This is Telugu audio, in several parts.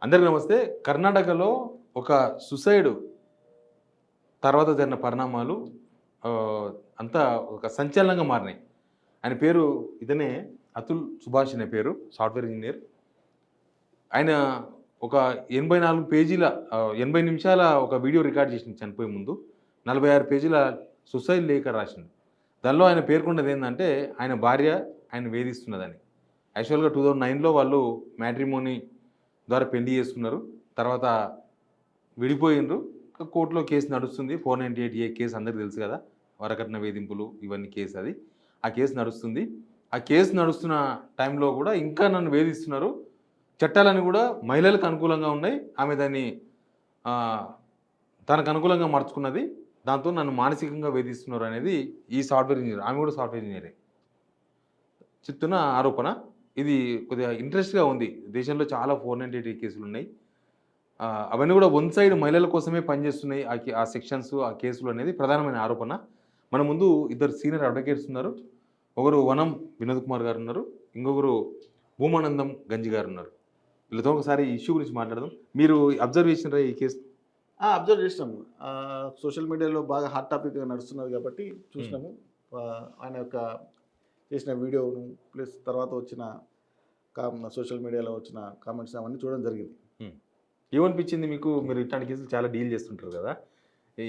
అందరికీ నమస్తే. కర్ణాటకలో ఒక సుసైడ్ తర్వాత జరిగిన పరిణామాలు అంతా ఒక సంచలనంగా మారినాయి. ఆయన పేరు ఇతనే అతుల్ సుభాష్ అనే పేరు. Software engineer. ఆయన ఒక 84 పేజీల 80 నిమిషాల ఒక వీడియో రికార్డ్ చేసిండు చనిపోయే ముందు. 46 పేజీల సుసైడ్ లేఖ రాసిండు. దానిలో ఆయన పేర్కొన్నది ఏందంటే, ఆయన భార్య ఆయన వేధిస్తున్నదని. యాక్చువల్‌గా 2009లో వాళ్ళు మ్యాట్రిమోనీ ద్వారా పెళ్లి చేసుకున్నారు. తర్వాత విడిపోయిండ్రు. కోర్టులో కేసు నడుస్తుంది. 498 కేసు అందరికి తెలుసు కదా! వరకట్న వేధింపులు ఇవన్నీ కేసు అది. ఆ కేసు నడుస్తుంది. ఆ కేసు నడుస్తున్న టైంలో కూడా ఇంకా నన్ను వేధిస్తున్నారు. చట్టాలన్నీ కూడా మహిళలకు అనుకూలంగా ఉన్నాయి. ఆమె దాన్ని తనకు అనుకూలంగా మార్చుకున్నది. దాంతో నన్ను మానసికంగా వేధిస్తున్నారు అనేది ఈ సాఫ్ట్‌వేర్ ఇంజినీర్. ఆమె కూడా సాఫ్ట్‌వేర్ ఇంజినీరే చెప్తున్న ఆరోపణ. ఇది కొద్దిగా ఇంట్రెస్ట్‌గా ఉంది. దేశంలో చాలా 498 కేసులున్నాయి. అవన్నీ కూడా వన్ సైడ్ మహిళల కోసమే పనిచేస్తున్నాయి. ఆ సెక్షన్స్, ఆ కేసులు అనేది ప్రధానమైన ఆరోపణ. మన ముందు ఇద్దరు సీనియర్ అడ్వకేట్స్ ఉన్నారు. ఒకరు వనం వినోద్ కుమార్ గారు ఉన్నారు. ఇంకొకరు భూమానందం గంజి గారు ఉన్నారు. వీళ్ళతో ఒకసారి ఈ ఇష్యూ గురించి మాట్లాడదాం. మీరు అబ్జర్వ్ చేసినారా ఈ కేసు? అబ్జర్వ్ చేసినాము. సోషల్ మీడియాలో బాగా హాట్ టాపిక్గా నడుస్తున్నది కాబట్టి చూసినాము. ఆయన యొక్క చేసిన వీడియోను ప్లస్ తర్వాత వచ్చిన సోషల్ మీడియాలో వచ్చిన కామెంట్స్ అవన్నీ చూడడం జరిగింది. ఏమనిపించింది మీకు? మీరు ఇట్లాంటి కేసులు చాలా డీల్ చేస్తుంటారు కదా. ఈ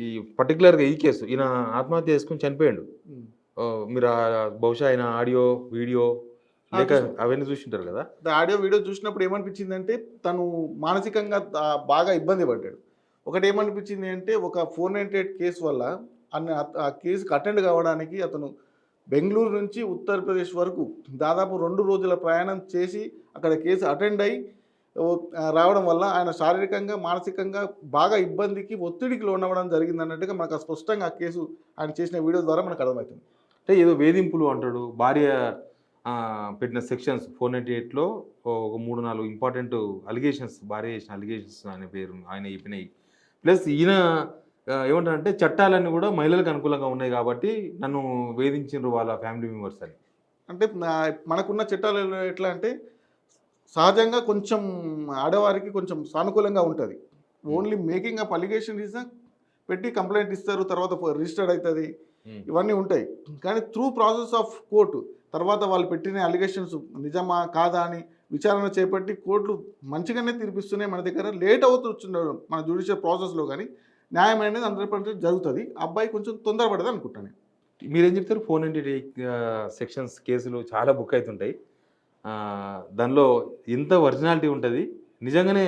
ఈ పర్టికులర్గా ఈ కేసు ఈయన ఆత్మహత్య చేసుకుని చనిపోయాడు. మీరు బహుశా ఆయన ఆడియో వీడియో లేక అవన్నీ చూసింటారు కదా. ఆడియో వీడియో చూసినప్పుడు ఏమనిపించింది అంటే, తను మానసికంగా బాగా ఇబ్బంది పడ్డాడు. ఒకటి ఏమనిపించింది అంటే, ఒక 498 కేసు వల్ల ఆ కేసుకి అటెండ్ కావడానికి అతను బెంగళూరు నుంచి ఉత్తరప్రదేశ్ వరకు దాదాపు 2 రోజుల ప్రయాణం చేసి అక్కడ కేసు అటెండ్ అయ్యి రావడం వల్ల ఆయన శారీరకంగా మానసికంగా బాగా ఇబ్బందికి ఒత్తిడికి లోనవ్వడం జరిగింది అన్నట్టుగా మనకు స్పష్టంగా ఆ కేసు ఆయన చేసిన వీడియో ద్వారా మనకు అర్థమవుతుంది. అంటే ఏదో వేధింపులు అంటాడు. భార్య పెట్టిన సెక్షన్స్ 498లో ఒక 3-4 ఇంపార్టెంట్ అలిగేషన్స్, భార్య చేసిన అలిగేషన్స్ అనే పేరు ఆయన చెప్పినాయి. ప్లస్ ఈయన ఏమంటారంటే చట్టాలన్నీ కూడా మహిళలకు అనుకూలంగా ఉన్నాయి కాబట్టి నన్ను వేధించారు వాళ్ళ ఫ్యామిలీ మెంబర్స్ అని. అంటే మనకున్న చట్టాలు ఎట్లా అంటే, సహజంగా కొంచెం ఆడవారికి కొంచెం సానుకూలంగా ఉంటుంది. Only making of allegation is పెట్టి కంప్లైంట్ ఇస్తారు, తర్వాత రిజిస్టర్డ్ అవుతుంది, ఇవన్నీ ఉంటాయి. కానీ త్రూ ప్రాసెస్ ఆఫ్ కోర్టు తర్వాత వాళ్ళు పెట్టిన అలిగేషన్స్ నిజమా కాదా అని విచారణ చేపట్టి కోర్టులు మంచిగానే తీర్పిస్తున్నాయి. మన దగ్గర లేట్ అవుతున్నారు మన జ్యుడిషియల్ ప్రాసెస్లో, కానీ న్యాయం అనేది 100% జరుగుతుంది. అబ్బాయి కొంచెం తొందరపడదు అనుకుంటాను. మీరేం చెప్తారు? 498 సెక్షన్స్ కేసులు చాలా బుక్ అవుతుంటాయి. దానిలో ఎంత ఒరిజినాలిటీ ఉంటుంది? నిజంగానే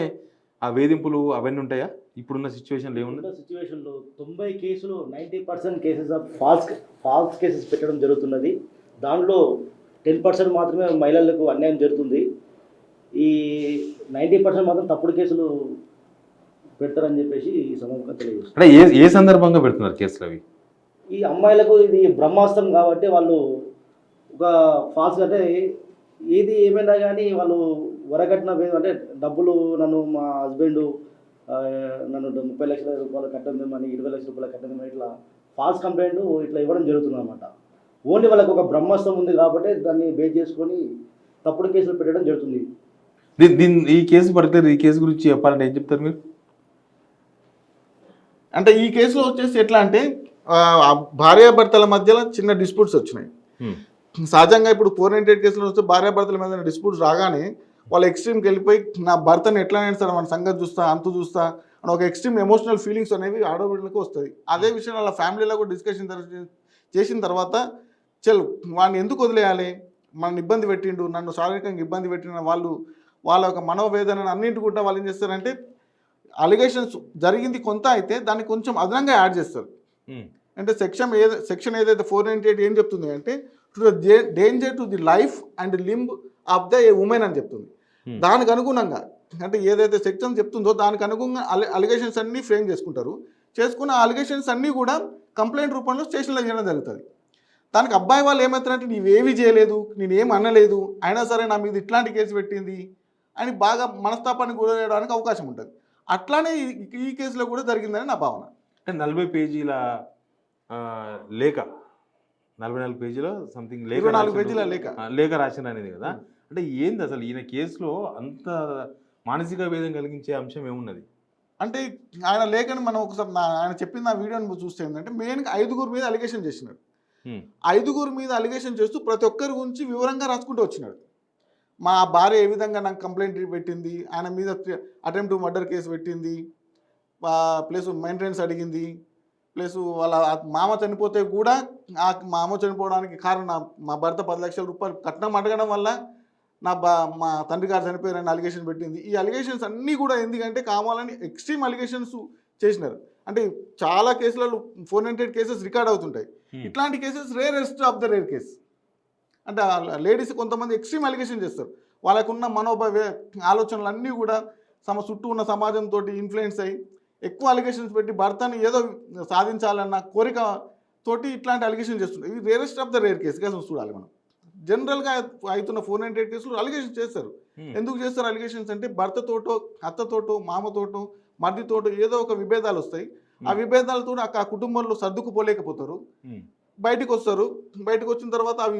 ఆ వేధింపులు అవన్నీ ఉంటాయా? ఇప్పుడున్న సిచ్యువేషన్లో ఏముంది? సిచ్యువేషన్లో 90 కేసులు 90% కేసెస్ ఆఫ్ ఫాల్స్ కేసెస్ పెట్టడం జరుగుతున్నది. దానిలో 10% మాత్రమే మహిళలకు అన్యాయం జరుగుతుంది. ఈ 90% మాత్రం తప్పుడు కేసులు పెడతారని చెప్పేసి ఈ సమూహంగా తెలియజేస్తారు. అంటే ఏ సందర్భంగా పెడుతున్నారు కేసులు అవి? ఈ అమ్మాయిలకు ఇది బ్రహ్మాస్త్రం కాబట్టి వాళ్ళు ఒక ఫాల్స్ అంటే ఏది ఏమైనా కానీ వాళ్ళు వరకట్న అంటే డబ్బులు నన్ను మా హస్బెండ్ నన్ను 30 లక్షల రూపాయలు కట్టందేమని 20 లక్షల రూపాయలు కట్టందేమని ఇట్లా ఫాల్స్ కంప్లైంట్ ఇట్లా ఇవ్వడం జరుగుతుంది అనమాట. ఓన్లీ వాళ్ళకి ఒక బ్రహ్మాస్త్రం ఉంది కాబట్టి దాన్ని బేస్ చేసుకొని తప్పుడు కేసులు పెట్టడం జరుగుతుంది. ఈ కేసు పర్టికులర్ ఈ కేసు గురించి చెప్పాలంటే ఏం చెప్తారు మీరు? అంటే ఈ కేసులో వచ్చేసి ఎట్లా అంటే, భార్యాభర్తల మధ్యలో చిన్న డిస్ప్యూట్స్ వచ్చినాయి. సహజంగా ఇప్పుడు 498 కేసులు వస్తే భార్యాభర్తల మధ్య డిస్ప్యూట్స్ రాగానే వాళ్ళు ఎక్స్ట్రీమ్కి వెళ్ళిపోయి నా భర్తను ఎట్లా నేస్తాడు, మన సంగతి చూస్తా, అంతు చూస్తా అని ఒక ఎక్స్ట్రీమ్ ఎమోషనల్ ఫీలింగ్స్ అనేవి ఆడవాళ్ళకి వస్తుంది. అదే విషయం వాళ్ళ ఫ్యామిలీలో కూడా డిస్కషన్ చేసిన తర్వాత వాడిని ఎందుకు వదిలేయాలి, మన ఇబ్బంది పెట్టిండు, నన్ను శారీరకంగా ఇబ్బంది పెట్టిన వాళ్ళ యొక్క మనోవేదనను అన్నింటి కూడా వాళ్ళు ఏం చేస్తారంటే, అలిగేషన్స్ జరిగింది కొంత అయితే దాన్ని కొంచెం అదనంగా యాడ్ చేస్తారు. అంటే సెక్షన్ ఏదైతే 498 ఏం చెప్తుంది అంటే, to the danger to the life and limb of the women అని చెప్తుంది. దానికి అనుగుణంగా అంటే ఏదైతే సెక్షన్ చెప్తుందో దానికి అనుగుణంగా అలిగేషన్స్ అన్నీ ఫ్రేమ్ చేసుకున్న అలిగేషన్స్ అన్నీ కూడా కంప్లైంట్ రూపంలో స్టేషన్లో చేయడం జరుగుతుంది. దానికి అబ్బాయి వాళ్ళు ఏమవుతారంటే, నీవేమీ చేయలేదు, నేనేం అనలేదు, అయినా సరే నా మీద ఇట్లాంటి కేసు పెట్టింది అని బాగా మనస్తాపానికి గురయ్యడానికి అవకాశం ఉంటుంది. అట్లానే ఈ కేసులో కూడా జరిగిందని నా భావన. అంటే 40 పేజీల లేఖ, 44 పేజీల సంథింగ్ లేఖ రాసిన అనేది కదా. అంటే ఏంది అసలు ఈయన కేసులో అంత మానసిక వేదన కలిగించే అంశం ఏమున్నది? అంటే ఆయన లేఖని మనం ఒకసారి ఆయన చెప్పిన నా వీడియోని చూస్తే ఏంటంటే మెయిన్గా 5 మీద అలిగేషన్ చేసినాడు. హ్మ్. 5 మీద అలిగేషన్ చేస్తూ ప్రతి ఒక్కరి గురించి వివరంగా రాసుకుంటూ వచ్చినాడు. మా భార్య ఏ విధంగా నాకు కంప్లైంట్ పెట్టింది, ఆయన మీద అటెంప్ట్ మర్డర్ కేసు పెట్టింది, ప్లస్ మెయింటెనెన్స్ అడిగింది, ప్లస్ వాళ్ళ మామ చనిపోతే కూడా ఆ మామ చనిపోవడానికి కారణం మా భర్త 10 లక్షల రూపాయలు కట్నం అడగడం వల్ల మా తండ్రి గారు చనిపోయారని అలిగేషన్ పెట్టింది. ఈ అలిగేషన్స్ అన్నీ కూడా ఎందుకంటే కావాలని ఎక్స్ట్రీమ్ అలిగేషన్స్ చేసినారు. అంటే చాలా కేసులలో 498 కేసెస్ రికార్డ్ అవుతుంటాయి. ఇట్లాంటి cases rarest of the rare case. అంటే లేడీస్ కొంతమంది ఎక్స్ట్రీమ్ అలిగేషన్ చేస్తారు. వాళ్ళకున్న ఆలోచనలు అన్నీ కూడా చుట్టూ ఉన్న సమాజంతో ఇన్ఫ్లుయెన్స్ అయ్యి ఎక్కువ అలిగేషన్స్ పెట్టి భర్తని ఏదో సాధించాలన్న కోరిక తోటి ఇట్లాంటి అలిగేషన్ చేస్తుంటారు. ఇది rarest of the rare case చూడాలి మనం. జనరల్గా అవుతున్న 498 కేసులు అలిగేషన్ చేస్తారు. ఎందుకు చేస్తారు అలిగేషన్స్ అంటే భర్తతోటో, అత్తతోటో, మామతోటో, మర్దితోటో ఏదో ఒక విభేదాలు వస్తాయి. ఆ విభేదాలతో ఆ కుటుంబంలో సర్దుకుపోలేకపోతారు. బయటకు వస్తారు. బయటకు వచ్చిన తర్వాత అవి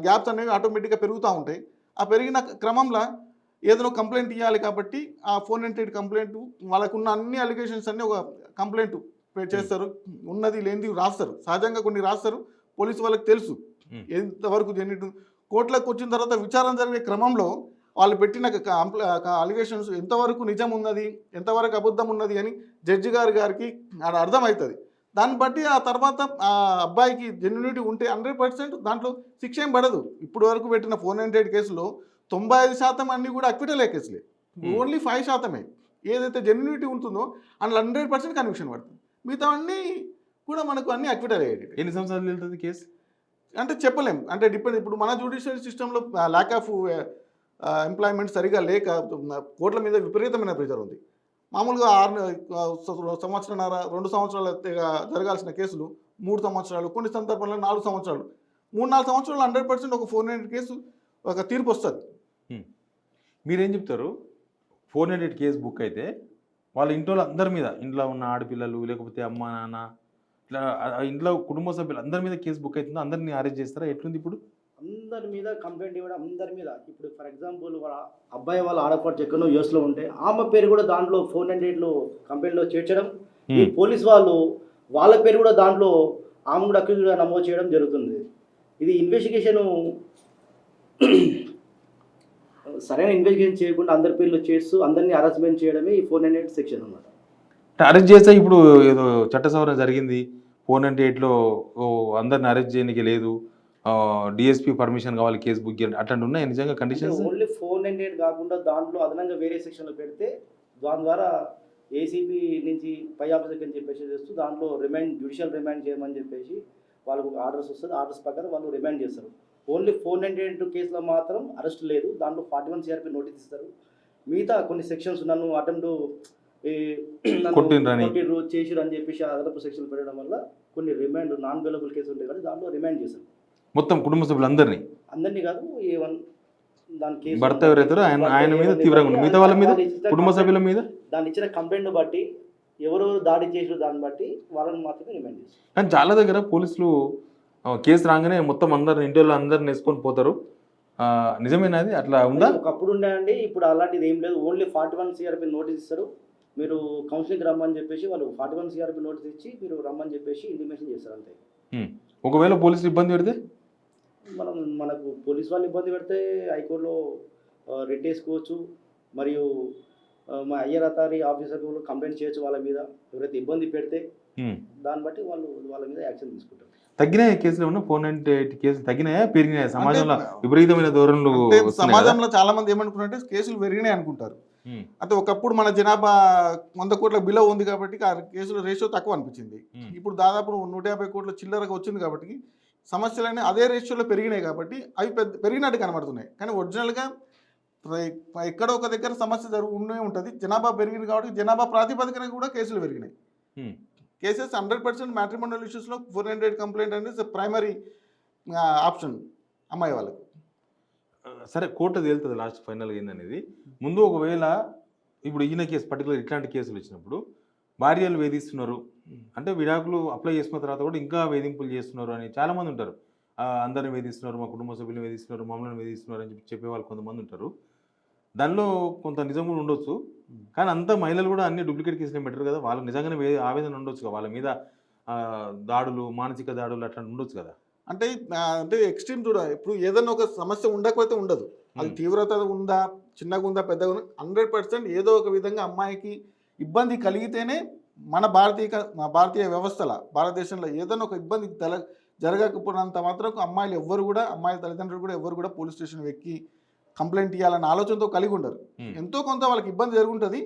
గ్యాప్స్ అనేవి ఆటోమేటిక్గా పెరుగుతూ ఉంటాయి. ఆ పెరిగిన క్రమంలో ఏదైనా కంప్లైంట్ ఇవ్వాలి కాబట్టి ఆ 498 కంప్లైంట్ వాళ్ళకున్న అన్ని అలిగేషన్స్ అన్నీ ఒక కంప్లైంట్ చేస్తారు. ఉన్నది లేనిది రాస్తారు. సహజంగా కొన్ని రాస్తారు. పోలీసు వాళ్ళకి తెలుసు ఎంతవరకు జెన్యూన్. కోర్టులకు వచ్చిన తర్వాత విచారణ జరిగే క్రమంలో వాళ్ళు పెట్టిన అలిగేషన్స్ ఎంతవరకు నిజం ఉన్నది, ఎంతవరకు అబద్ధం ఉన్నది అని జడ్జి గారికి అర్థమవుతుంది. దాన్ని బట్టి ఆ తర్వాత ఆ అబ్బాయికి జెన్యూనిటీ ఉంటే 100% దాంట్లో శిక్ష ఏం పడదు. ఇప్పుడు వరకు పెట్టిన 498 కేసులో 95% అన్నీ కూడా అక్విటలే కేసులే. ఓన్లీ 5% ఏదైతే జెన్యూనిటీ ఉంటుందో అందులో 100% కన్విక్షన్ పడుతుంది. మిగతా అన్నీ కూడా మనకు అన్ని అక్విటల్ అయ్యేది. ఎన్ని సంవత్సరాలు వెళ్తుంది కేసు అంటే చెప్పలేం. అంటే డిపెండ్. ఇప్పుడు మన జ్యుడిషియల్ సిస్టంలో ల్యాక్ ఆఫ్ ఎంప్లాయ్మెంట్ సరిగా లేక కోర్టుల మీద విపరీతమైన ప్రెజర్ ఉంది. మామూలుగా 6 సంవత్సరాల 2 సంవత్సరాలు జరగాల్సిన కేసులు 3 సంవత్సరాలు, కొన్ని సందర్భాల్లో 4 సంవత్సరాలు, 3-4 సంవత్సరాలు 100% ఒక 498 కేసు ఒక తీర్పు వస్తుంది. మీరేం చెప్తారు? 498 కేసు బుక్ అయితే వాళ్ళ ఇంట్లో అందరి మీద, ఇంట్లో ఉన్న ఆడపిల్లలు లేకపోతే అమ్మ నాన్న ఇట్లా ఇంట్లో కుటుంబ సభ్యులు అందరి మీద కేసు బుక్ అవుతుందో అందరినీ అరెస్ట్ చేస్తారా? ఎట్లుంది ఇప్పుడు? అందరి మీద కంప్లైంట్ ఇవ్వడం, అందరి మీద. ఇప్పుడు ఫర్ ఎగ్జాంపుల్ వాళ్ళ అబ్బాయి వాళ్ళ ఆడపడుచు ఎక్కడో యూఎస్లో ఉంటే ఆమె పేరు కూడా దాంట్లో 498లో కంప్లైంట్లో చేర్చడం, ఈ పోలీస్ వాళ్ళు వాళ్ళ పేరు కూడా దాంట్లో ఆమె కూడా అక్యూజ్గా నమోదు చేయడం జరుగుతుంది. ఇది ఇన్వెస్టిగేషను సరైన ఇన్వెస్టిగేషన్ చేయకుండా అందరి పేర్లు చేస్తూ అందరినీ హరాస్మెంట్ చేయడమే ఈ 498 సెక్షన్ అన్నమాట. అరెస్ట్ చేస్తే ఇప్పుడు ఏదో చట్ట సవరణ జరిగింది, 498లో అందరిని అరెస్ట్ చేయడానికి లేదు, డిఎస్పీ పర్మిషన్ కావాలి కేసు బుక్ చేయండి అట్లాంటి ఉన్నాయి నిజంగా కండిషన్స్? ఓన్లీ 498 కాకుండా దాంట్లో అదనంగా వేరే సెక్షన్లో పెడితే దాని ద్వారా ఏసీబీ నుంచి పై ఆఫీసర్కి అని చెప్పేసి చేస్తూ దాంట్లో జ్యుడిషియల్ రిమాండ్ చేయమని చెప్పేసి వాళ్ళకు ఆర్డర్స్ వస్తుంది. ఆర్డర్స్ ప్రకారం వాళ్ళు రిమాండ్ చేస్తారు. ఓన్లీ 498 కేసులో మాత్రం అరెస్ట్ లేదు. దాంట్లో 41 CRP నోటీస్ ఇస్తారు. మిగతా కొన్ని సెక్షన్స్ నన్ను అటెంప్ట్ కొట్టిర్రు చేసిరు అని చెప్పేసి అదనపు సెక్షన్ పెట్టడం వల్ల కొన్ని రిమాండ్ నాన్ అవైలబుల్ కేసు ఉంటాయి కానీ దాంట్లో రిమాండ్ చేశారు. మొత్తం కుటుంబ సభ్యులు అందరినీ కాదు, దాని కేసు భర్త ఎవరైతారో ఆయన మీద తీవ్రంగా ఉంది, మిగతా వాళ్ళ మీద కుటుంబ సభ్యుల మీద దాన్ని ఇచ్చిన కంప్లైంట్ బట్టి ఎవరెవరు దాడి చేసిన దాన్ని బట్టి వాళ్ళని మాత్రమే రిమాండ్ చేస్తారు. కానీ చాలా దగ్గర పోలీసులు కేసు రాగానే మొత్తం ఇంటి వాళ్ళు అందరిని వేసుకొని పోతారు. నిజమేనా అది? అట్లా ఉందా? ఒకప్పుడు ఉండేయండి, ఇప్పుడు అలాంటిది ఏం లేదు. ఓన్లీ 41 CRP నోటీస్ ఇస్తారు. మీరు కౌన్సిలింగ్ రమ్మని చెప్పేసి వాళ్ళు 41 CRP నోటీస్ ఇచ్చి మీరు రమ్మని చెప్పేసి ఇంటిమేషన్ చేస్తారు అంతే. ఒకవేళ పోలీసులు ఇబ్బంది పెడితే మనకు పోలీసు వాళ్ళు ఇబ్బంది పెడితే హైకోర్టులో రిట్ వేసుకోవచ్చు. మరియు మా అయ్యర్ అథారిటీ ఆఫీసర్ కంప్లైంట్ చేయొచ్చు వాళ్ళ మీద. ఎవరైతే ఇబ్బంది పెడితే దాన్ని బట్టి వాళ్ళ మీద యాక్షన్ తీసుకుంటారు. తగ్గినాయి కేసులు ఏమన్నా? 498 కేసులు తగ్గినాయా పెరిగినాయా? సమాజంలో విపరీతమైన ధోరణులు. సమాజంలో చాలా మంది ఏమనుకుంటారంటే కేసులు పెరిగినాయి అనుకుంటారు. అంటే ఒకప్పుడు మన జనాభా 100 కోట్ల బిలో ఉంది కాబట్టి ఆ కేసుల రేషియో తక్కువ అనిపించింది. ఇప్పుడు దాదాపు 150 కోట్ల చిల్లరగా వచ్చింది కాబట్టి సమస్యలన్నీ అదే రేషియోలో పెరిగినాయి కాబట్టి అవి పెరిగినట్టు కనబడుతున్నాయి. కానీ ఒరిజినల్గా ఎక్కడో ఒక దగ్గర సమస్య ఉంటుంది. జనాభా పెరిగింది కాబట్టి జనాభా ప్రాతిపదికన కూడా కేసులు పెరిగినాయి. కేసెస్ 100% మ్యాట్రిమోనియల్ ఇష్యూస్లో 498 కంప్లైంట్ అనేది ప్రైమరీ ఆప్షన్ అమ్మాయి వాళ్ళకి. సరే, కోర్టు తేలుతుంది లాస్ట్ ఫైనల్గా ఏందనేది. ముందు ఒకవేళ ఇప్పుడు ఈయన కేసు పర్టికులర్ ఇట్లాంటి కేసులు వచ్చినప్పుడు భార్యలు వేధిస్తున్నారు అంటే విడాకులు అప్లై చేసుకున్న తర్వాత కూడా ఇంకా వేధింపులు చేస్తున్నారు అని చాలామంది ఉంటారు. అందరిని వేధిస్తున్నారు, మా కుటుంబ సభ్యులను వేధిస్తున్నారు, మమ్మల్ని వేధిస్తున్నారు అని చెప్పి చెప్పేవాళ్ళు కొంతమంది ఉంటారు. దానిలో కొంత నిజం కూడా ఉండొచ్చు. కానీ అంతా మహిళలు కూడా అన్ని డూప్లికేట్ కేసులు పెట్టరు కదా, వాళ్ళకి నిజంగానే ఆవేదన ఉండొచ్చు కదా, వాళ్ళ మీద దాడులు, మానసిక దాడులు అట్లా ఉండొచ్చు కదా. అంటే అంటే ఎక్స్ట్రీమ్ చూడ, ఇప్పుడు ఏదైనా ఒక సమస్య ఉండకపోతే ఉండదు, అది తీవ్రత ఉందా, చిన్నగా ఉందా, పెద్దగా ఉందా, 100% ఏదో ఒక విధంగా అమ్మాయికి ఇబ్బంది కలిగితేనే మన భారతీయ వ్యవస్థల భారతదేశంలో ఏదైనా ఒక ఇబ్బంది జరగకపోయినంత మాత్రం అమ్మాయిలు ఎవ్వరు కూడా, అమ్మాయిల తల్లిదండ్రులు కూడా ఎవ్వరు కూడా పోలీస్ స్టేషన్ ఎక్కి కంప్లైంట్ ఇవ్వాలన్న ఆలోచనతో కలిగి ఉండరు. ఎంతో కొంత వాళ్ళకి ఇబ్బంది జరుగుంటుంది,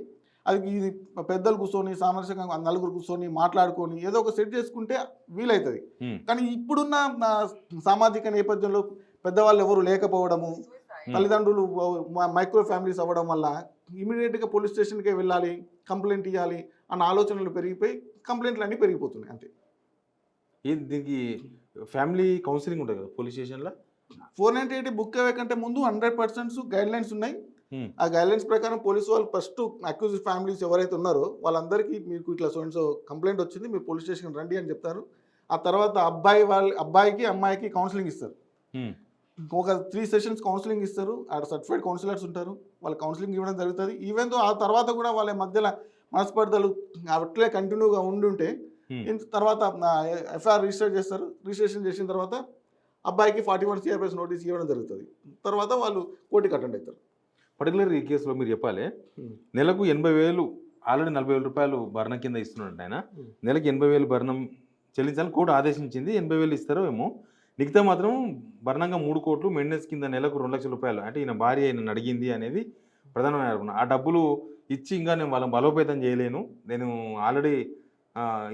అది ఇది పెద్దలు కూర్చొని సామరస్యంగా నలుగురు కూర్చొని మాట్లాడుకొని ఏదో ఒక సెట్ చేసుకుంటే వీలవుతుంది. కానీ ఇప్పుడున్న సామాజిక నేపథ్యంలో పెద్దవాళ్ళు ఎవరు లేకపోవడము, తల్లిదండ్రులు మైక్రో ఫ్యామిలీస్ అవ్వడం వల్ల ఇమీడియట్గా పోలీస్ స్టేషన్కే వెళ్ళాలి, కంప్లైంట్ ఇవ్వాలి అన్న ఆలోచనలు పెరిగిపోయి కంప్లైంట్లు అన్నీ పెరిగిపోతున్నాయి అంతే. దీనికి ఫ్యామిలీ కౌన్సిలింగ్ ఉంటుంది కదా పోలీస్ స్టేషన్లో. 498 బుక్ అయ్యే కంటే ముందు 100% గైడ్ లైన్స్ ఉన్నాయి. ఆ గైడ్ లైన్స్ ప్రకారం పోలీసు వాళ్ళు ఫస్ట్ అక్యూజ్డ్ ఫ్యామిలీస్ ఎవరైతే ఉన్నారో వాళ్ళందరికీ మీకు ఇట్లా సో కంప్లైంట్ వచ్చింది, మీరు పోలీస్ స్టేషన్ రండి అని చెప్తారు. ఆ తర్వాత అబ్బాయికి అమ్మాయికి కౌన్సిలింగ్ ఇస్తారు. ఒక 3 సెషన్స్ కౌన్సిలింగ్ ఇస్తారు. ఆడ సర్టిఫైడ్ కౌన్సిలర్స్ ఉంటారు, వాళ్ళ కౌన్సిలింగ్ ఇవ్వడం జరుగుతుంది. ఈవెన్ తో ఆ తర్వాత కూడా వాళ్ళ మధ్యలో మనస్పర్ధలు అట్లే కంటిన్యూగా ఉండుంటే తర్వాత ఎఫ్ఐఆర్ రిజిస్ట్రేషన్ చేసిన తర్వాత అబ్బాయికి 41 CRPS నోటీస్ ఇవ్వడం జరుగుతుంది. తర్వాత వాళ్ళు కోర్టుకి అటెండ్ అవుతారు. పర్టికులర్ ఈ కేసులో మీరు చెప్పాలి, నెలకు 80,000 ఆల్రెడీ 40,000 రూపాయలు భరణం కింద ఇస్తున్నాడు ఆయన. నెలకు 80,000 భరణం చెల్లించాలని కోర్టు ఆదేశించింది. 80,000 ఇస్తారో ఏమో, మిగతా మాత్రం భరణంగా 3 కోట్లు, మెయింటెనెన్స్ కింద నెలకు 2 లక్షల రూపాయలు. అంటే ఈయన భార్య ఈయన అడిగింది అనేది ప్రధానమైన ఆరోపణ. ఆ డబ్బులు ఇచ్చి ఇంకా నేను వాళ్ళని బలోపేతం చేయలేను, నేను ఆల్రెడీ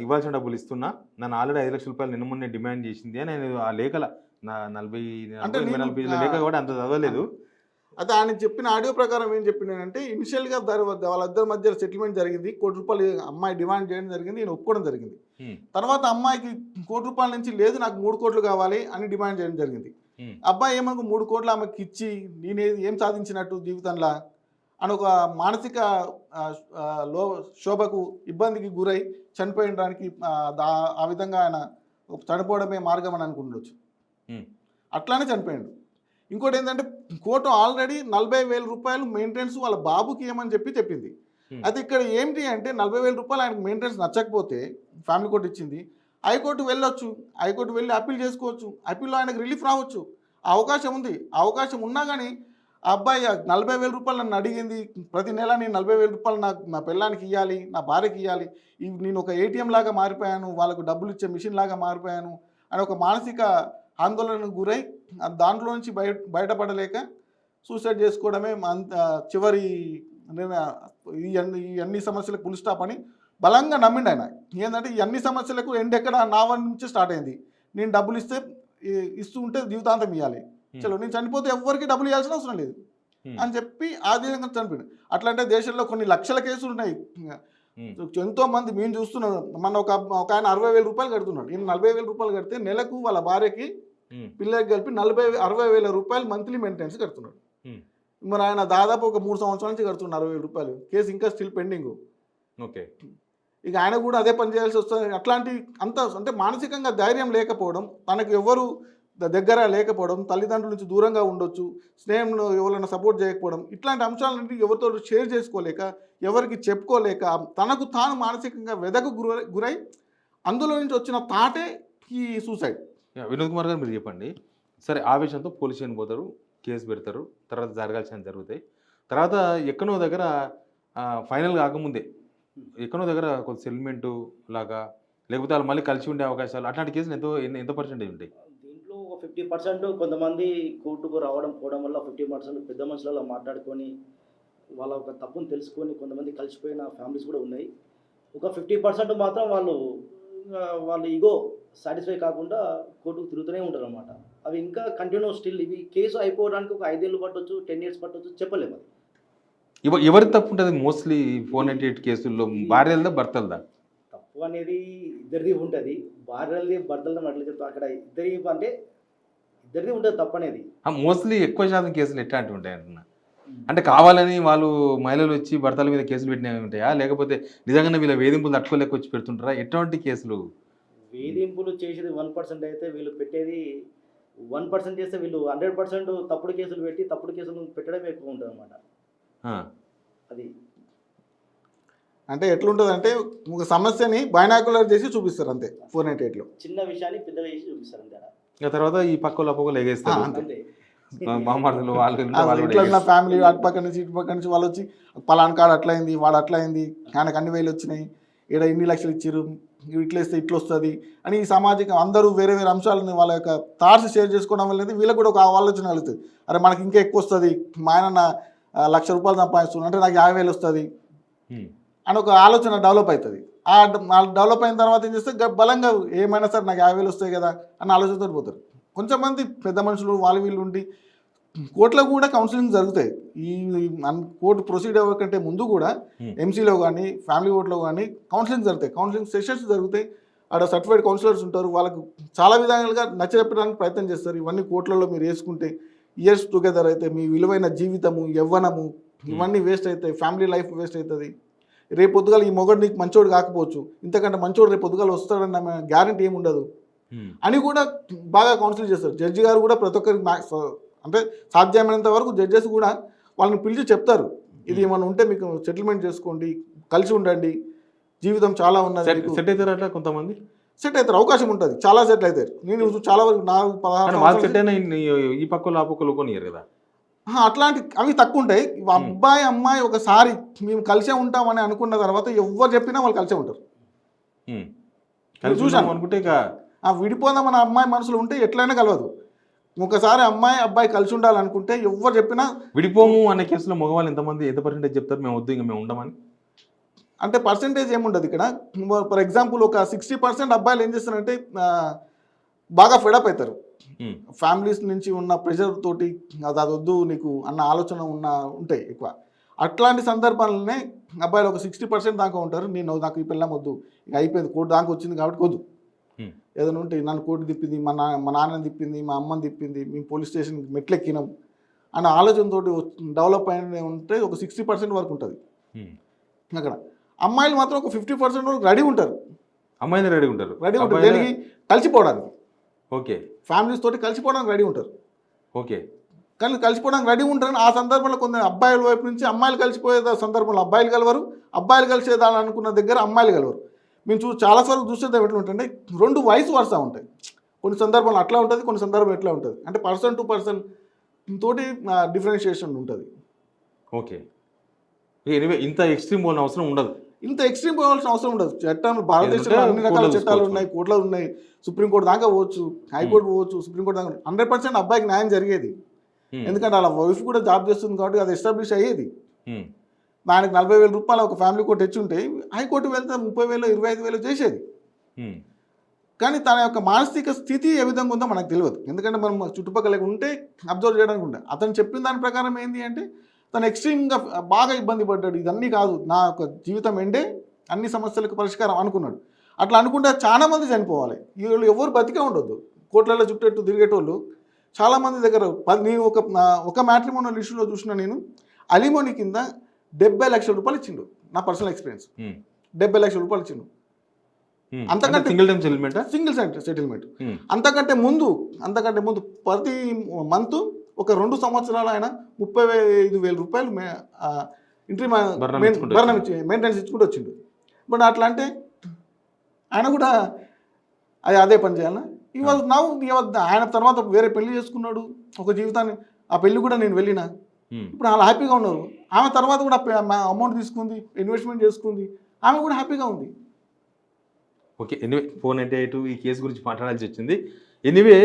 ఇవ్వాల్సిన డబ్బులు ఇస్తున్నా, నన్ను ఆల్రెడీ 5 లక్షల రూపాయలు నిన్న మొన్నే డిమాండ్ చేసింది అని నేను ఆ లేఖల 40 పేజీల లేఖ కూడా అంత చదవలేదు. అయితే ఆయన చెప్పిన ఆడియో ప్రకారం ఏం చెప్పిందంటే, ఇనిషియల్గా వాళ్ళిద్దరి మధ్య సెటిల్మెంట్ జరిగింది, ₹1,00,00,000 అమ్మాయి డిమాండ్ చేయడం జరిగింది, నేను ఒప్పుకోవడం జరిగింది. తర్వాత అమ్మాయికి ₹1,00,00,000 నుంచి లేదు నాకు 3 కోట్లు కావాలి అని డిమాండ్ చేయడం జరిగింది. అబ్బాయి ఏమనుకో 3 కోట్లు ఆమెకి ఇచ్చి నేనే ఏం సాధించినట్టు జీవితంలో అని ఒక మానసిక శోభకు ఇబ్బందికి గురై చనిపోయడానికి ఆ విధంగా ఆయన చనిపోవడమే మార్గం అని అనుకుండొచ్చు. అట్లానే చనిపోయాడు. ఇంకోటి ఏంటంటే కోర్టు ఆల్రెడీ 40,000 రూపాయలు మెయింటెనెన్స్ వాళ్ళ బాబుకి ఏమని చెప్పింది. అది ఇక్కడ ఏంటి అంటే 40,000 రూపాయలు ఆయనకు మెయింటెనెన్స్ నచ్చకపోతే ఫ్యామిలీ కోర్టు ఇచ్చింది, హైకోర్టు వెళ్ళొచ్చు, హైకోర్టు వెళ్ళి అప్పీల్ చేసుకోవచ్చు, అప్పీల్లో ఆయనకు రిలీఫ్ రావచ్చు, ఆ అవకాశం ఉంది. ఆ అవకాశం ఉన్నా కానీ ఆ అబ్బాయి 40,000 రూపాయలు నన్ను అడిగింది, ప్రతి నెల నేను 40,000 రూపాయలు నా పిల్లానికి ఇవ్వాలి, నా భార్యకి ఇవ్వాలి, నేను ఒక ATM లాగా మారిపోయాను, వాళ్ళకు డబ్బులు ఇచ్చే మిషన్ లాగా మారిపోయాను అని ఒక మానసిక ఆందోళనకు గురై దాంట్లో నుంచి బయటపడలేక సూసైడ్ చేసుకోవడమే చివరి ఈ అన్ని సమస్యలకు ఫుల్ స్టాప్ అని బలంగా నమ్మిండు ఆయన. ఏంటంటే ఈ అన్ని సమస్యలకు ఎండ్ ఎక్కడ నా నుంచి స్టార్ట్ అయింది, నేను డబ్బులు ఇస్తూ ఉంటే జీవితాంతం ఇవ్వాలి, చలో నేను చనిపోతే ఎవరికి డబ్బులు ఇవ్వాల్సిన అవసరం లేదు అని చెప్పి ఆ విధంగా చనిపోయాడు. అట్లంటే దేశంలో కొన్ని లక్షల కేసులు ఉన్నాయి, ఎంతో మంది మేము చూస్తున్నాం. మన ఒక ఆయన 60,000 రూపాయలు కడుతున్నాడు, ఈయన 40,000 రూపాయలు కడితే నెలకు వాళ్ళ భార్యకి పిల్లలకి కలిపి 60,000 రూపాయలు మంత్లీ మెయింటెనెన్స్ కడుతున్నాడు. మరి ఆయన దాదాపు ఒక 3 సంవత్సరాల నుంచి కడుతున్నాడు 60,000 రూపాయలు. కేసు ఇంకా స్టిల్ పెండింగ్. ఓకే, ఇక ఆయన కూడా అదే పని చేయాల్సి వస్తుంది. అట్లాంటి అంటే మానసికంగా ధైర్యం లేకపోవడం, తనకు ఎవరు దగ్గర లేకపోవడం, తల్లిదండ్రుల నుంచి దూరంగా ఉండొచ్చు, స్నేహంలో ఎవరైనా సపోర్ట్ చేయకపోవడం, ఇట్లాంటి అంశాలన్నింటినీ ఎవరితో షేర్ చేసుకోలేక, ఎవరికి చెప్పుకోలేక, తనకు తాను మానసికంగా వెదకు గురై అందులో నుంచి వచ్చిన థాటే ఈ సూసైడ్. వినోద్ కుమార్ గారు మీరు చెప్పండి. సరే, ఆవేశంతో పోలీస్ స్టేషన్ పోతారు, కేసు పెడతారు, తర్వాత జరగాల్సిన జరుగుతాయి. తర్వాత ఎక్కడో దగ్గర ఫైనల్ కాకముందే ఎక్కడో దగ్గర కొంత సెటిల్మెంటు లాగా, లేకపోతే వాళ్ళు మళ్ళీ కలిసి ఉండే అవకాశాలు, అట్లాంటి కేసులు ఎంత పర్సెంటేజ్ ఉంటాయి? దీంట్లో 50% కొంతమంది కోర్టుకు రావడం పోవడం వల్ల 50% పెద్ద మనుషులలో మాట్లాడుకొని వాళ్ళ ఒక తప్పును తెలుసుకొని కొంతమంది కలిసిపోయిన ఫ్యామిలీస్ కూడా ఉన్నాయి. ఒక 50% మాత్రం వాళ్ళు ఈగో సాటిస్ఫై కాకుండా కోర్టుకు తిరుగుతూనే ఉంటారు అన్నమాట. అవి ఇంకా కంటిన్యూ స్టిల్ ఇవి కేసు అయిపోవడానికి ఒక 5 ఏళ్ళు పట్టవచ్చు, 10 years పట్టవచ్చు, చెప్పలేము. అది ఎవరికి తప్పు ఉంటుంది మోస్ట్లీ 498 కేసుల్లో? భార్యలదా భర్తలదా? తప్పు అనేది ఇద్దరిది ఉంటుంది. భార్యలది భర్తలది అట్లా చెప్తాం. అక్కడ ఇద్దరిది ఉంటుంది తప్పు అనేది. మోస్ట్లీ ఎక్కువ శాతం కేసులు ఎట్లాంటివి ఉంటాయి అంటున్నా? అంటే కావాలని వాళ్ళు మహిళలు వచ్చి భర్తల మీద కేసులు పెట్టినవి ఉంటాయా, లేకపోతే నిజంగానే వీళ్ళ వేధింపులు తట్టుకోలేక వచ్చి పెడుతుంటారా? ఎటువంటి కేసులు? వేధింపులు చేసేది 1% అయితే వీళ్ళు పెట్టేది 1% చేస్తే వీళ్ళు 100% తప్పుడు కేసులు పెట్టి తప్పుడు కేసులు పెట్టడమే ఎక్కువ ఉంటుంది అన్నమాట. అది అంటే ఎట్లుంటుంది అంటే ఒక సమస్యని బైనాకులర్ చేసి చూపిస్తారు అంతే 498లో. చిన్న విషయాన్ని పెద్దగా చేసి చూపిస్తారు అంతే ఆడ. ఇక తర్వాత ఈ పక్కల పక్కలు ఎగేస్తారు అంతే. మామార్దులు వాళ్ళు అసలు వాళ్ళు ఇంట్లో ఉన్న ఎగేస్తారు. ఫ్యామిలీ అటు పక్క నుంచి ఇటు పక్క నుంచి వాళ్ళు వచ్చి పలానా కాడ అట్లా అయింది, వాడు అట్లా అయింది, ఆయనకు అన్ని వేలు వచ్చినాయి, ఈడ ఇన్ని లక్షలు ఇచ్చిర్రు, ఇట్లా ఇస్తే ఇట్లా వస్తుంది అని ఈ సామాజిక అందరూ వేరే వేరే అంశాలని వాళ్ళ యొక్క థాట్స్ షేర్ చేసుకోవడం వల్ల వీళ్ళకి కూడా ఒక ఆలోచన కలుగుతుంది. అరే మనకి ఇంకా ఎక్కువ వస్తుంది, మా ఆయన ₹1,00,000 సంపాదిస్తున్నాడు అంటే నాకు 50,000 వస్తుంది అని ఒక ఆలోచన డెవలప్ అవుతుంది. ఆ డెవలప్ అయిన తర్వాత ఏం చేస్తే బలంగా ఏమైనా సరే నాకు 50,000 వస్తాయి కదా అన్న ఆలోచనతో పోతారు. కొంచెం మంది పెద్ద మనుషులు వాళ్ళు వీళ్ళు ఉండి కోర్టులో కూడా కౌన్సిలింగ్ జరుగుతాయి. ఈ కోర్టు ప్రొసీడ్ అవ్వకంటే ముందు కూడా ఎంసీలో కానీ ఫ్యామిలీ కోర్టులో కానీ కౌన్సిలింగ్ జరుగుతాయి, కౌన్సిలింగ్ సెషన్స్ జరుగుతాయి. అక్కడ సర్టిఫైడ్ కౌన్సిలర్స్ ఉంటారు, వాళ్ళకు చాలా విధాలుగా నచ్చజెప్పడానికి ప్రయత్నం చేస్తారు. ఇవన్నీ కోర్టులలో మీరు వేసుకుంటే ఇయర్స్ టుగెదర్ అయితే మీ విలువైన జీవితము, యవ్వనము ఇవన్నీ వేస్ట్ అవుతాయి, ఫ్యామిలీ లైఫ్ వేస్ట్ అవుతుంది. రేపు పొద్దుగాల ఈ మొగడు నీకు మంచోడు కాకపోవచ్చు, ఇంతకంటే మంచోడు రేపు పొద్దుగాల వస్తాడన్న గ్యారంటీ ఏమి ఉండదు అని కూడా బాగా కౌన్సిల్ చేస్తారు. జడ్జి గారు కూడా ప్రతి ఒక్కరికి అంటే సాధ్యమైనంత వరకు జడ్జెస్ కూడా వాళ్ళని పిలిచి చెప్తారు, ఇది ఏమైనా ఉంటే మీకు సెటిల్మెంట్ చేసుకోండి, కలిసి ఉండండి, జీవితం చాలా ఉన్నది. సెట్ అవుతారు అట్లా కొంతమంది సెట్ అవుతారు, అవకాశం ఉంటుంది, చాలా సెటిల్ అవుతారు. నేను చాలా వరకు 4-16 సెట్ అయినా ఈ పక్కలు ఆ పక్కలు కొనియరు కదా. అట్లాంటి అవి తక్కువ ఉంటాయి. అబ్బాయి అమ్మాయి ఒకసారి మేము కలిసే ఉంటామని అనుకున్న తర్వాత ఎవరు చెప్పినా వాళ్ళు కలిసే ఉంటారు. చూసాను అనుకుంటే ఇక విడిపోదామని అమ్మాయి మనసులో ఉంటే ఎట్లయినా కలవదు. ఒకసారి అమ్మాయి అబ్బాయి కలిసి ఉండాలనుకుంటే ఎవరు చెప్పినా విడిపోము అనే కేసులో మగవాళ్ళు ఎంత పర్సెంటేజ్ చెప్తారు మేము వద్దు ఇంకా మేము ఉండమని? అంటే పర్సెంటేజ్ ఏముండదు ఇక్కడ. ఫర్ ఎగ్జాంపుల్ ఒక 60% అబ్బాయిలు ఏం చేస్తారంటే బాగా ఫెడప్ అవుతారు, ఫ్యామిలీస్ నుంచి ఉన్న ప్రెషర్ తోటి అది వద్దు నీకు అన్న ఆలోచన ఉంటాయి ఎక్కువ. అట్లాంటి సందర్భాలనే అబ్బాయిలు ఒక 60% దాకా ఉంటారు, నాకు ఈ పిల్లం వద్దు, ఇక అయిపోయింది, కోర్టు దాకా వచ్చింది కాబట్టి వద్దు, ఏదైనా ఉంటే నన్ను కోర్టు తిప్పింది, మా నాన్నని తిప్పింది, మా అమ్మని తిప్పింది, మేము పోలీస్ స్టేషన్ మెట్లెక్కినాం అన్న ఆలోచనతో డెవలప్ అయిన ఉంటే ఒక 60% వరకు ఉంటుంది. అక్కడ అమ్మాయిలు మాత్రం ఒక 50% వరకు రెడీ ఉంటారు, అమ్మాయిలు రెడీ ఉంటారు దేనికి కలిసిపోవడానికి. ఓకే, ఫ్యామిలీస్ తోటి కలిసిపోవడానికి రెడీ ఉంటారు. ఓకే, కానీ కలిసిపోవడానికి రెడీ ఉంటారని ఆ సందర్భంలో కొంత అబ్బాయిల వైపు నుంచి అమ్మాయిలు కలిసిపోయే సందర్భంలో అబ్బాయిలు కలవరు, అబ్బాయిలు కలిసేదాన్ని అనుకున్న దగ్గర అమ్మాయిలు కలవరు. మేము చాలా సార్లు చూసేది ఎట్లా ఉంటుంటే 2 వయసు వరుస ఉంటాయి. కొన్ని సందర్భాలు అట్లా ఉంటుంది, కొన్ని సందర్భం ఎట్లా ఉంటుంది అంటే పర్సన్ టు పర్సన్ తోటి డిఫరెన్షియేషన్ ఉంటుంది. ఓకే, ఎనివే ఇంత ఎక్స్ట్రీమ్ పోవాల్సిన అవసరం ఉండదు, ఇంత ఎక్స్ట్రీమ్ పోవాల్సిన అవసరం ఉండదు. చట్టం భారతదేశంలో అన్ని రకాల చట్టాలు ఉన్నాయి, కోర్టులు ఉన్నాయి, సుప్రీంకోర్టు దాకా పోవచ్చు, హైకోర్టు పోవచ్చు, సుప్రీంకోర్టు దాకా 100% అబ్బాయికి న్యాయం జరిగేది. ఎందుకంటే వాళ్ళ వైఫ్ కూడా జాబ్ చేస్తుంది కాబట్టి అది ఎస్టాబ్లిష్ అయ్యేది. దానికి ₹40,000 ఒక ఫ్యామిలీ కోర్టు తెచ్చుంటే హైకోర్టు వెళ్తే 30,000 25,000 చేసేది. కానీ తన యొక్క మానసిక స్థితి ఏ విధంగా ఉందో మనకు తెలియదు, ఎందుకంటే మనం చుట్టుపక్కల ఉంటే అబ్జర్వ్ చేయడానికి ఉండే. అతను చెప్పిన దాని ప్రకారం ఏంటి అంటే తను ఎక్స్ట్రీమ్గా బాగా ఇబ్బంది పడ్డాడు, ఇదన్నీ కాదు నా యొక్క జీవితం ఎండే అన్ని సమస్యలకు పరిష్కారం అనుకున్నాడు. అట్లా అనుకుంటే చాలా మంది చనిపోవాలి, వీళ్ళు ఎవరు బతికే ఉండొద్దు. కోట్లలో చుట్టూ తిరిగేటోళ్ళు చాలామంది దగ్గర నేను ఒక మ్యాట్రిమోనియల్ ఇష్యూలో చూసిన, నేను అలిమోని కింద ₹70 లక్షలు ఇచ్చిండు, నా పర్సనల్ ఎక్స్పీరియన్స్. ₹70 లక్షలు ఇచ్చిండు, అంతకంటే సింగిల్ సెటిల్మెంట్. అంతకంటే ముందు ప్రతి మంత్ ఒక 2 సంవత్సరాలు ఆయన ₹35,000 ఇంట్రీ భరణం ఇచ్చి మెయింటెనెన్స్ ఇచ్చుకుంటూ వచ్చిండు. బట్ అట్లా అంటే ఆయన కూడా అదే పని చేయాలన్నా. ఈ వాజ్ నౌ ఆయన తర్వాత వేరే పెళ్లి చేసుకున్నాడు, ఒక జీవితాన్ని, ఆ పెళ్లి కూడా నేను వెళ్ళిన, ఇప్పుడు అలా హ్యాపీగా ఉన్నారు. ఆమె తర్వాత కూడా అమౌంట్ తీసుకుంది, ఇన్వెస్ట్మెంట్ చేసుకుంది, ఆమె కూడా హ్యాపీగా ఉంది. ఓకే, ఎనివే 498 ఈ కేసు గురించి మాట్లాడాల్సి వచ్చింది. ఎనివే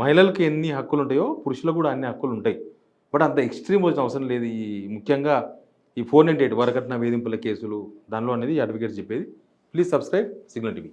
మహిళలకు ఎన్ని హక్కులు ఉంటాయో పురుషులకు కూడా అన్ని హక్కులు ఉంటాయి, బట్ అంత ఎక్స్ట్రీమ్ వచ్చిన అవసరం లేదు. ఈ ముఖ్యంగా ఈ 498 వరకట్న వేధింపుల కేసులు దానిలో అనేది అడ్వకేట్ చెప్పేది. Please subscribe signal TV.